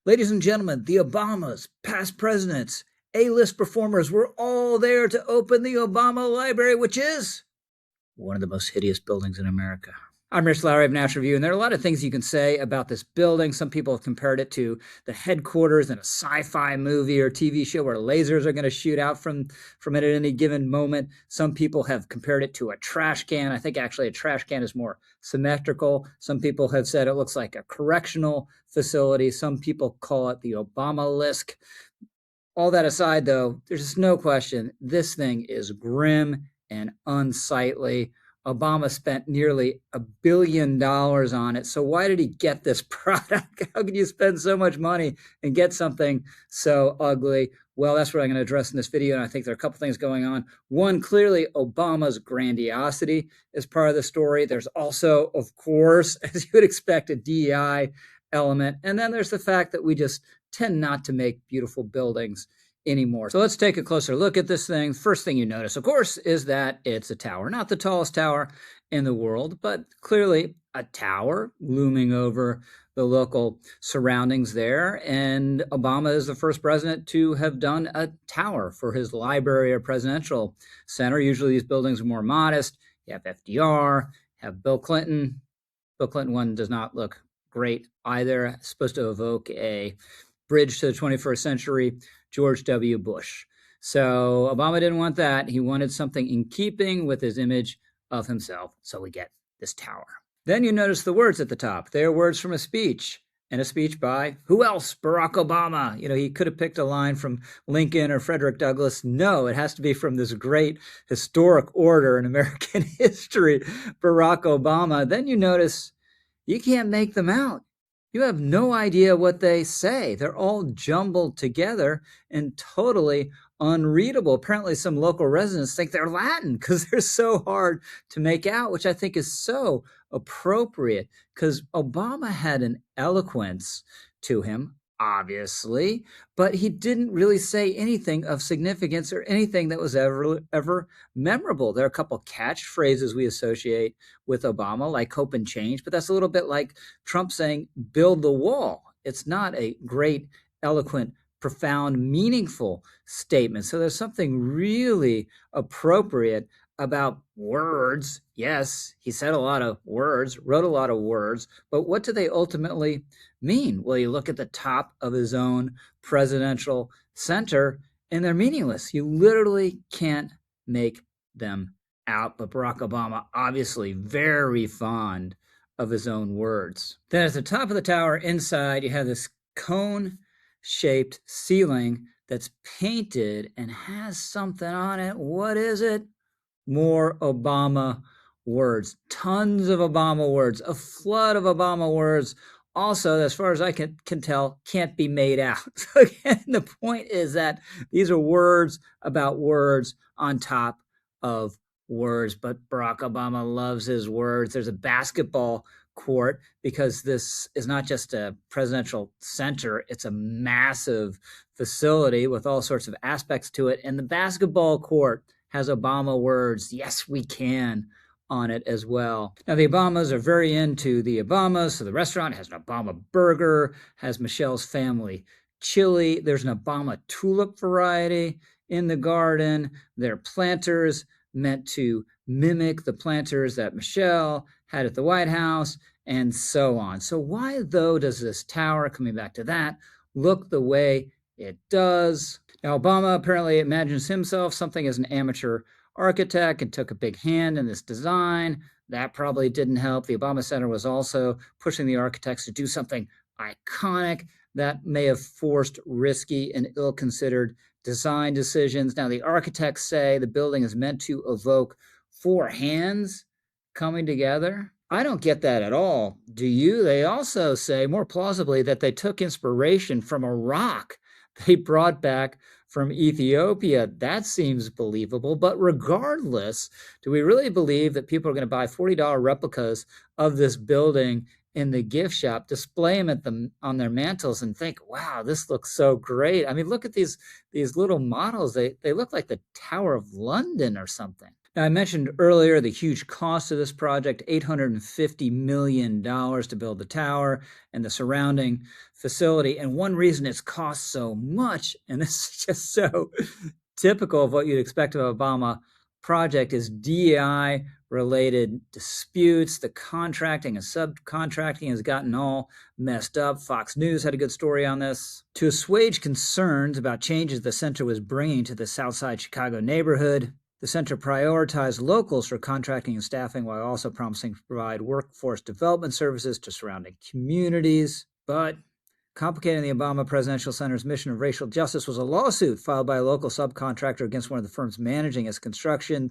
Ladies and gentlemen, the Obamas, past presidents, A-list performers were all there to open the Obama Library, which is one of the most hideous buildings in America. I'm Rich Lowry of National Review, and there are a lot of things you can say about this building. Some people have compared it to the headquarters in a sci-fi movie or TV show where lasers are going to shoot out from it at any given moment. Some people have compared it to a trash can. I think actually a trash can is more symmetrical. Some people have said it looks like a correctional facility. Some people call it the Obama-lisk. All that aside, though, there's just no question this thing is grim and unsightly. Obama spent nearly $1 billion on it. So why did he get this product? How can you spend so much money and get something so ugly? Well, that's what I'm going to address in this video, and I think there are a couple things going on. One, clearly Obama's grandiosity is part of the story. There's also, of course, as you would expect, a DEI element. And then there's the fact that we just tend not to make beautiful buildings anymore. So let's take a closer look at this thing. First thing you notice, of course, is that it's a tower. Not the tallest tower in the world, but clearly a tower looming over the local surroundings there. And Obama is the first president to have done a tower for his library or presidential center. Usually these buildings are more modest. You have FDR, have Bill Clinton. Bill Clinton one does not look great either. It's supposed to evoke a bridge to the 21st century, George W. Bush. So Obama didn't want that. He wanted something in keeping with his image of himself. So we get this tower. Then you notice the words at the top. They are words from a speech, and a speech by who else? Barack Obama. You know, he could have picked a line from Lincoln or Frederick Douglass. No, it has to be from this great historic order in American history, Barack Obama. Then you notice you can't make them out. You have no idea what they say. They're all jumbled together and totally unreadable. Apparently, some local residents think they're Latin because they're so hard to make out, which I think is so appropriate because Obama had an eloquence to him, obviously, but he didn't really say anything of significance or anything that was ever memorable. There are a couple catchphrases we associate with Obama, like hope and change, but that's a little bit like Trump saying, build the wall. It's not a great, eloquent, profound, meaningful statement. So there's something really appropriate about words. Yes, he said a lot of words, wrote a lot of words, but what do they ultimately mean? Well, you look at the top of his own presidential center and they're meaningless. You literally can't make them out. But Barack Obama, obviously very fond of his own words. Then at the top of the tower inside, you have this cone-shaped ceiling that's painted and has something on it. What is it? More Obama words, tons of Obama words, a flood of Obama words. Also, as far as I can tell, can't be made out. So again, the point is that these are words about words on top of words, but Barack Obama loves his words. There's a basketball court because this is not just a presidential center, it's a massive facility with all sorts of aspects to it. And the basketball court has Obama words, yes, we can, on it as well. Now, the Obamas are very into the Obamas, so the restaurant has an Obama burger, has Michelle's family chili. There's an Obama tulip variety in the garden. There are planters meant to mimic the planters that Michelle had at the White House, and so on. So why, though, does this tower, coming back to that, look the way it does? Now, Obama apparently imagines himself something as an amateur architect and took a big hand in this design. That probably didn't help. The Obama Center was also pushing the architects to do something iconic that may have forced risky and ill-considered design decisions. Now, the architects say the building is meant to evoke four hands coming together. I don't get that at all. Do you? They also say, more plausibly, that they took inspiration from a rock they brought back from Ethiopia. That seems believable. But regardless, do we really believe that people are going to buy $40 replicas of this building in the gift shop, display them on their mantles, and think, wow, this looks so great? I mean, look at these little models. They look like the Tower of London or something. Now, I mentioned earlier the huge cost of this project, $850 million to build the tower and the surrounding facility. And one reason it's cost so much, and this is just so typical of what you'd expect of an Obama project, is DEI related disputes. The contracting and subcontracting has gotten all messed up. Fox News had a good story on this. To assuage concerns about changes the center was bringing to the Southside Chicago neighborhood, the center prioritized locals for contracting and staffing while also promising to provide workforce development services to surrounding communities. But complicating the Obama Presidential Center's mission of racial justice was a lawsuit filed by a local subcontractor against one of the firms managing its construction.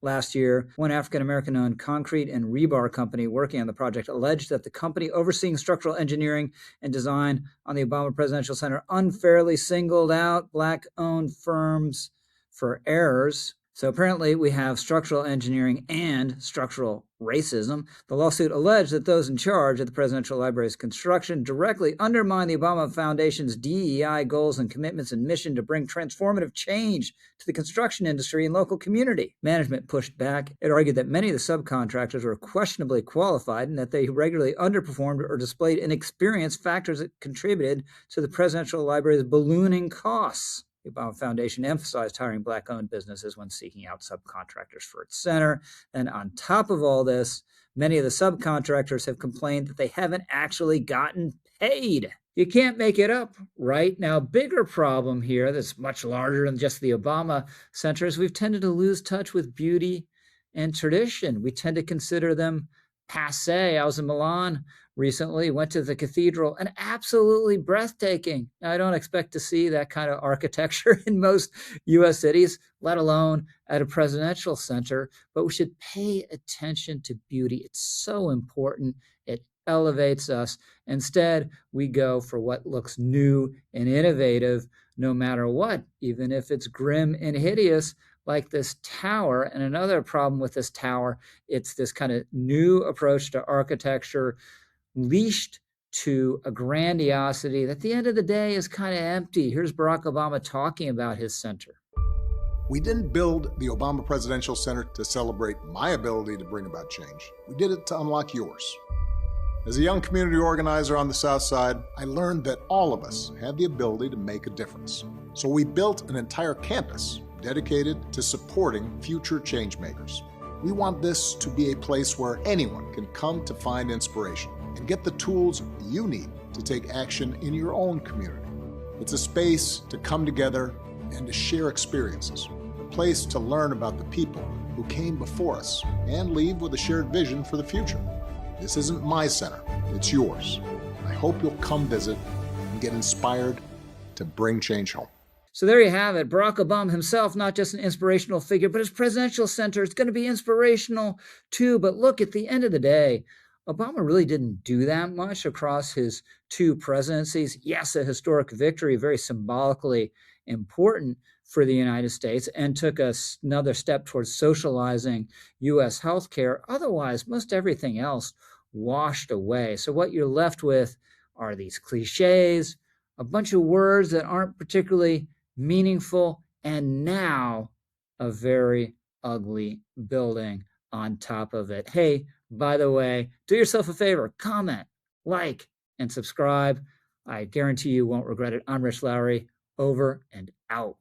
Last year, one African-American-owned concrete and rebar company working on the project alleged that the company overseeing structural engineering and design on the Obama Presidential Center unfairly singled out Black-owned firms for errors. So apparently we have structural engineering and structural racism. The lawsuit alleged that those in charge of the Presidential Library's construction directly undermined the Obama Foundation's DEI goals and commitments and mission to bring transformative change to the construction industry and local community. Management pushed back. It argued that many of the subcontractors were questionably qualified and that they regularly underperformed or displayed inexperience, factors that contributed to the Presidential Library's ballooning costs. The Obama Foundation emphasized hiring Black-owned businesses when seeking out subcontractors for its center. And on top of all this, many of the subcontractors have complained that they haven't actually gotten paid. You can't make it up, right? Now, a bigger problem here that's much larger than just the Obama Center is we've tended to lose touch with beauty and tradition. We tend to consider them passé. I was in Milan recently, went to the cathedral, and absolutely breathtaking. Now, I don't expect to see that kind of architecture in most U.S. cities, let alone at a presidential center, but we should pay attention to beauty. It's so important. It elevates us. Instead, we go for what looks new and innovative, no matter what, even if it's grim and hideous, like this tower. And another problem with this tower, it's this kind of new approach to architecture, leashed to a grandiosity that at the end of the day is kind of empty. Here's Barack Obama talking about his center. We didn't build the Obama Presidential Center to celebrate my ability to bring about change. We did it to unlock yours. As a young community organizer on the South Side, I learned that all of us had the ability to make a difference. So we built an entire campus dedicated to supporting future change makers. We want this to be a place where anyone can come to find inspiration and get the tools you need to take action in your own community. It's a space to come together and to share experiences, a place to learn about the people who came before us and leave with a shared vision for the future. This isn't my center, it's yours. I hope you'll come visit and get inspired to bring change home. So there you have it. Barack Obama himself, not just an inspirational figure, but his presidential center is going to be inspirational too. But look, at the end of the day, Obama really didn't do that much across his two presidencies. Yes, a historic victory, very symbolically important for the United States, and took us another step towards socializing U.S. healthcare. Otherwise, most everything else washed away. So what you're left with are these cliches, a bunch of words that aren't particularly meaningful, and now a very ugly building on top of it. Hey, by the way, do yourself a favor, comment, like, and subscribe. I guarantee you won't regret it. I'm Rich Lowry, over and out.